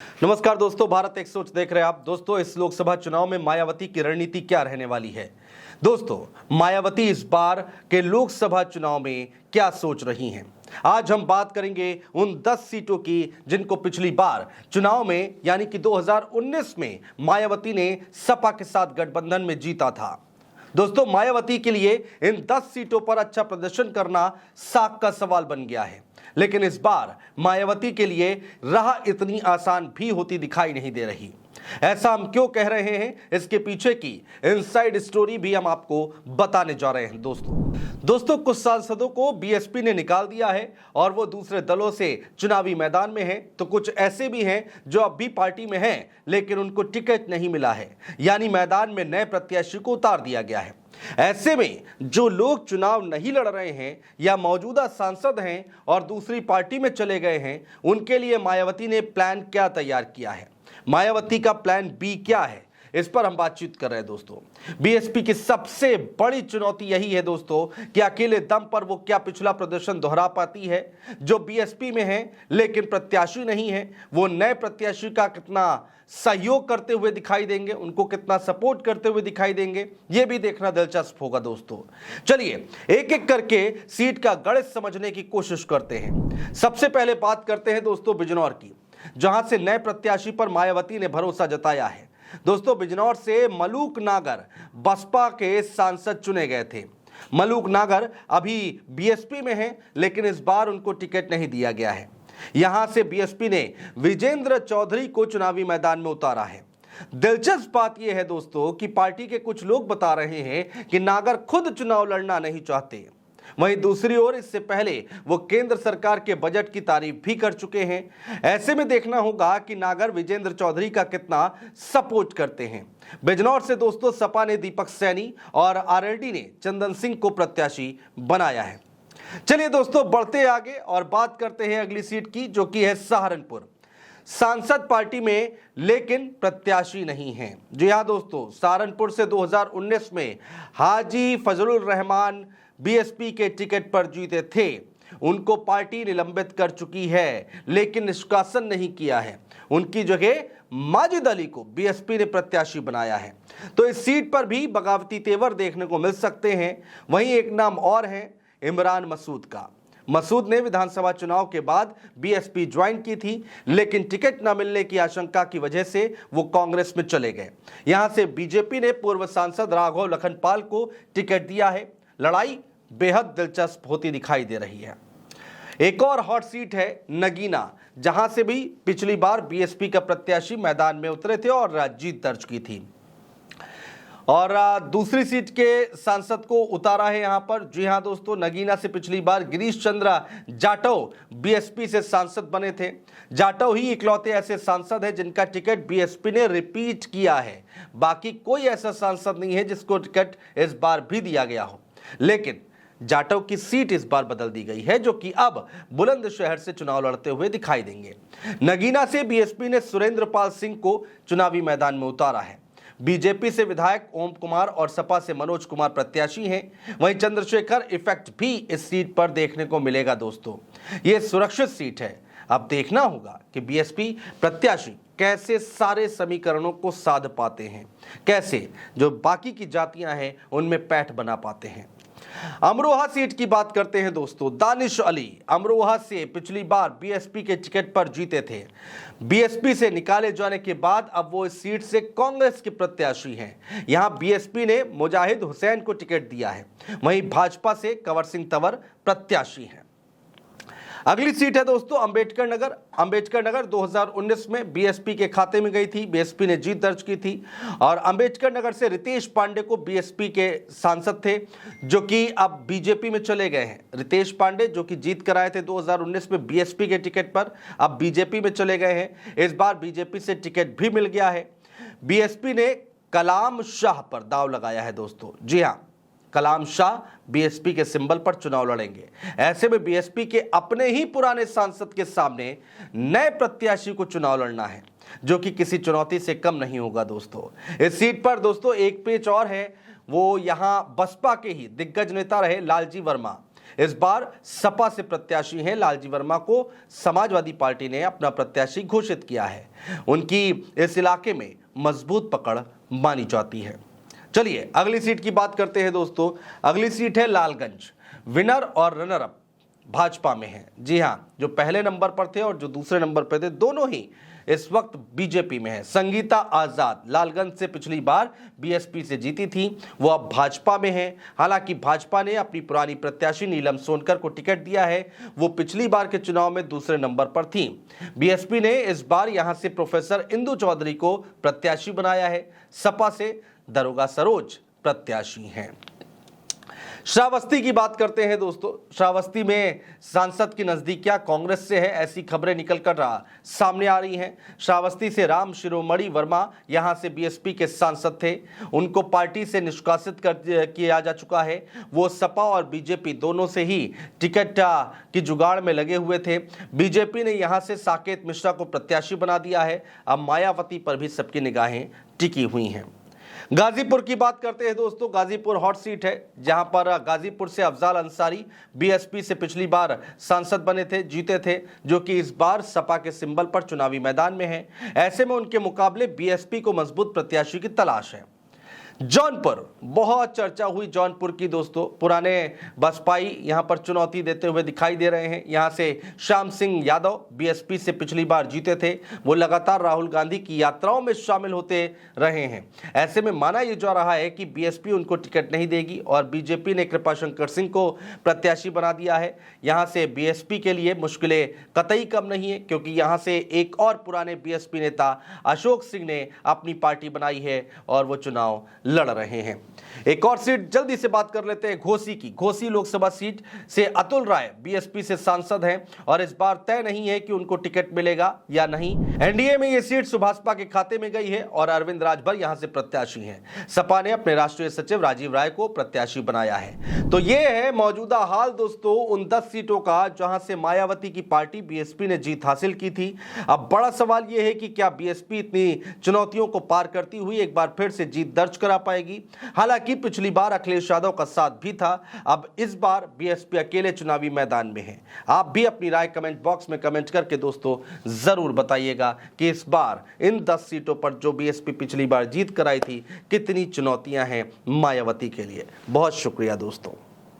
नमस्कार दोस्तों, भारत एक सोच देख रहे हैं आप। दोस्तों, इस लोकसभा चुनाव में मायावती की रणनीति क्या रहने वाली है। दोस्तों, मायावती इस बार के लोकसभा चुनाव में क्या सोच रही हैं। आज हम बात करेंगे उन 10 सीटों की जिनको पिछली बार चुनाव में यानी कि 2019 में मायावती ने सपा के साथ गठबंधन में जीता था। दोस्तों, मायावती के लिए इन 10 सीटों पर अच्छा प्रदर्शन करना साख का सवाल बन गया है, लेकिन इस बार मायावती के लिए राह इतनी आसान भी होती दिखाई नहीं दे रही। ऐसा हम क्यों कह रहे हैं, इसके पीछे की इनसाइड स्टोरी भी हम आपको बताने जा रहे हैं। दोस्तों, कुछ सांसदों को बीएसपी ने निकाल दिया है और वो दूसरे दलों से चुनावी मैदान में हैं, तो कुछ ऐसे भी हैं जो अब भी पार्टी में हैं लेकिन उनको टिकट नहीं मिला है, यानी मैदान में नए प्रत्याशी को उतार दिया गया है। ऐसे में जो लोग चुनाव नहीं लड़ रहे हैं या मौजूदा सांसद हैं और दूसरी पार्टी में चले गए हैं, उनके लिए मायावती ने प्लान क्या तैयार किया है, मायावती का प्लान बी क्या है, इस पर हम बातचीत कर रहे हैं। दोस्तों, बीएसपी की सबसे बड़ी चुनौती यही है दोस्तों कि अकेले दम पर वो क्या पिछला प्रदर्शन दोहरा पाती है। जो बीएसपी में है लेकिन प्रत्याशी नहीं है, वो नए प्रत्याशी का कितना सहयोग करते हुए दिखाई देंगे, उनको कितना सपोर्ट करते हुए दिखाई देंगे, ये भी देखना दिलचस्प होगा। दोस्तों, चलिए एक एक करके सीट का गणित समझने की कोशिश करते हैं। सबसे पहले बात करते हैं दोस्तों बिजनौर की, जहां से नए प्रत्याशी पर मायावती ने भरोसा जताया है। दोस्तों, बिजनौर से मलूक नागर बसपा के सांसद चुने गए थे। मलूक नागर अभी बीएसपी में हैं, लेकिन इस बार उनको टिकट नहीं दिया गया है। यहां से बीएसपी ने विजेंद्र चौधरी को चुनावी मैदान में उतारा है। दिलचस्प बात यह है दोस्तों कि पार्टी के कुछ लोग बता रहे हैं कि नागर खुद चुनाव लड़ना नहीं चाहते। वहीं दूसरी ओर इससे पहले वो केंद्र सरकार के बजट की तारीफ भी कर चुके हैं। ऐसे में देखना होगा कि नागर विजेंद्र चौधरी का कितना सपोर्ट करते हैं। बिजनौर से दोस्तों सपा ने दीपक सैनी और आरएलडी ने चंदन सिंह को प्रत्याशी बनाया है। चलिए दोस्तों, बढ़ते आगे और बात करते हैं अगली सीट की, जो कि है सहारनपुर। सांसद पार्टी में लेकिन प्रत्याशी नहीं है। जी हाँ दोस्तों, सहारनपुर से 2019 में हाजी फजलुर रहमान बीएसपी के टिकट पर जीते थे। उनको पार्टी निलंबित कर चुकी है लेकिन निष्कासन नहीं किया है। उनकी जगह माजिद अली को बीएसपी ने प्रत्याशी बनाया है, तो इस सीट पर भी बगावती तेवर देखने को मिल सकते हैं। वहीं एक नाम और है इमरान मसूद का। मसूद ने विधानसभा चुनाव के बाद बीएसपी ज्वाइन की थी, लेकिन टिकट न मिलने की आशंका की वजह से वो कांग्रेस में चले गए। यहां से बीजेपी ने पूर्व सांसद राघव लखनपाल को टिकट दिया है। लड़ाई बेहद दिलचस्प होती दिखाई दे रही है। एक और हॉट सीट है नगीना, जहां से भी पिछली बार बीएसपी का प्रत्याशी मैदान में उतरे थे और जीत दर्ज की थी। और दूसरी सीट के सांसद को उतारा है यहां पर। जी हां दोस्तों, नगीना से पिछली बार गिरीश चंद्र जाटव बीएसपी से सांसद बने थे। जाटव ही इकलौते ऐसे सांसद हैं जिनका टिकट बीएसपी ने रिपीट किया है। बाकी कोई ऐसा सांसद नहीं है जिसको टिकट इस बार भी दिया गया हो। लेकिन जाटव की सीट इस बार बदल दी गई है, जो कि अब बुलंदशहर से चुनाव लड़ते हुए दिखाई देंगे। नगीना से बीएसपी ने सुरेंद्र पाल सिंह को चुनावी मैदान में उतारा है। बीजेपी से विधायक ओम कुमार और सपा से मनोज कुमार प्रत्याशी हैं। वहीं चंद्रशेखर इफेक्ट भी इस सीट पर देखने को मिलेगा। दोस्तों, यह सुरक्षित सीट है। अब देखना होगा कि बीएसपी प्रत्याशी कैसे सारे समीकरणों को साध पाते हैं, कैसे जो बाकी की जातियां हैं उनमें पैठ बना पाते हैं। अमरोहा सीट की बात करते हैं दोस्तों। दानिश अली अमरोहा से पिछली बार बीएसपी के टिकट पर जीते थे। बीएसपी से निकाले जाने के बाद अब वो इस सीट से कांग्रेस के प्रत्याशी हैं। यहां बीएसपी ने मुजाहिद हुसैन को टिकट दिया है। वहीं भाजपा से कंवर सिंह तंवर प्रत्याशी हैं। अगली सीट है दोस्तों अंबेडकर नगर। अंबेडकर नगर 2019 में बीएसपी के खाते में गई थी। बीएसपी ने जीत दर्ज की थी और अंबेडकर नगर से रितेश पांडे को बीएसपी के सांसद थे, जो कि अब बीजेपी में चले गए हैं। रितेश पांडे जो कि जीत कर आए थे 2019 में बीएसपी के टिकट पर, अब बीजेपी में चले गए हैं। इस बार बीजेपी से टिकट भी मिल गया है। बीएसपी ने कलाम शाह पर दांव लगाया है दोस्तों। जी हाँ, कलाम शाह बीएसपी के सिंबल पर चुनाव लड़ेंगे। ऐसे में बीएसपी के अपने ही पुराने सांसद के सामने नए प्रत्याशी को चुनाव लड़ना है, जो कि किसी चुनौती से कम नहीं होगा। दोस्तों, इस सीट पर दोस्तों एक पेच और है, वो यहां बसपा के ही दिग्गज नेता रहे लालजी वर्मा। इस बार सपा से प्रत्याशी हैं लालजी वर्मा को समाजवादी पार्टी ने अपना प्रत्याशी घोषित किया है। उनकी इस इलाके में मजबूत पकड़ मानी जाती है। चलिए अगली सीट की बात करते हैं दोस्तों। अगली सीट है लालगंज। विनर और रनर अप भाजपा में है। जी हां, जो पहले नंबर पर थे और जो दूसरे नंबर पर थे दोनों ही इस वक्त बीजेपी में है। संगीता आजाद लालगंज से पिछली बार बीएसपी से जीती थी, वो अब भाजपा में है। हालांकि भाजपा ने अपनी पुरानी प्रत्याशी नीलम सोनकर को टिकट दिया है, वो पिछली बार के चुनाव में दूसरे नंबर पर थी। बीएसपी ने इस बार यहां से प्रोफेसर इंदु चौधरी को प्रत्याशी बनाया है। सपा से दरोगा सरोज प्रत्याशी हैं। श्रावस्ती की बात करते हैं दोस्तों। श्रावस्ती में सांसद की नजदीकियां कांग्रेस से है, ऐसी खबरें निकलकर सामने आ रही हैं। श्रावस्ती से राम शिरोमणि वर्मा यहां से बीएसपी के सांसद थे, उनको पार्टी से निष्कासित किया जा चुका है। वो सपा और बीजेपी दोनों से ही टिकट की जुगाड़ में लगे हुए थे। बीजेपी ने यहां से साकेत मिश्रा को प्रत्याशी बना दिया है। अब मायावती पर भी सबकी निगाहें टिकी हुई हैं। गाजीपुर की बात करते हैं दोस्तों। गाजीपुर हॉट सीट है, जहां पर गाजीपुर से अफजाल अंसारी बीएसपी से पिछली बार सांसद बने थे, जीते थे, जो कि इस बार सपा के सिंबल पर चुनावी मैदान में है। ऐसे में उनके मुकाबले बीएसपी को मजबूत प्रत्याशी की तलाश है। जौनपुर, बहुत चर्चा हुई जौनपुर की दोस्तों। पुराने बसपाई यहां पर चुनौती देते हुए दिखाई दे रहे हैं। यहां से श्याम सिंह यादव बीएसपी से पिछली बार जीते थे, वो लगातार राहुल गांधी की यात्राओं में शामिल होते रहे हैं। ऐसे में माना यह जा रहा है कि बीएसपी उनको टिकट नहीं देगी और बीजेपी ने कृपाशंकर सिंह को प्रत्याशी बना दिया है। यहां से बीएसपी के लिए मुश्किलें कतई कम नहीं है, क्योंकि यहां से एक और पुराने बीएसपी नेता अशोक सिंह ने अपनी पार्टी बनाई है और वो चुनाव लड़ रहे हैं। एक और सीट जल्दी से बात कर लेते हैं घोसी की। घोसी लोकसभा सीट से अतुल राय बीएसपी से सांसद हैं और इस बार तय नहीं है कि उनको टिकट मिलेगा या नहीं। एनडीए में यह सीट सुभाषपा के खाते में गई है और अरविंद राजभर यहां से प्रत्याशी हैं। सपा ने अपने राष्ट्रीय सचिव राजीव राय को प्रत्याशी बनाया है। तो यह है मौजूदा हाल दोस्तों उन 10 सीटों का जहां से मायावती की पार्टी बीएसपी ने जीत हासिल की थी। अब बड़ा सवाल यह है कि क्या बीएसपी इतनी चुनौतियों को पार करती हुई एक बार फिर से जीत दर्ज करा पाएगी। हालांकि पिछली बार अखिलेश यादव का साथ भी था, अब इस बार बीएसपी अकेले चुनावी मैदान में है। आप भी अपनी राय कमेंट बॉक्स में कमेंट करके दोस्तों जरूर बताइएगा कि इस बार इन 10 सीटों पर जो बीएसपी पिछली बार जीत कराई थी, कितनी चुनौतियां हैं मायावती के लिए। बहुत शुक्रिया दोस्तों।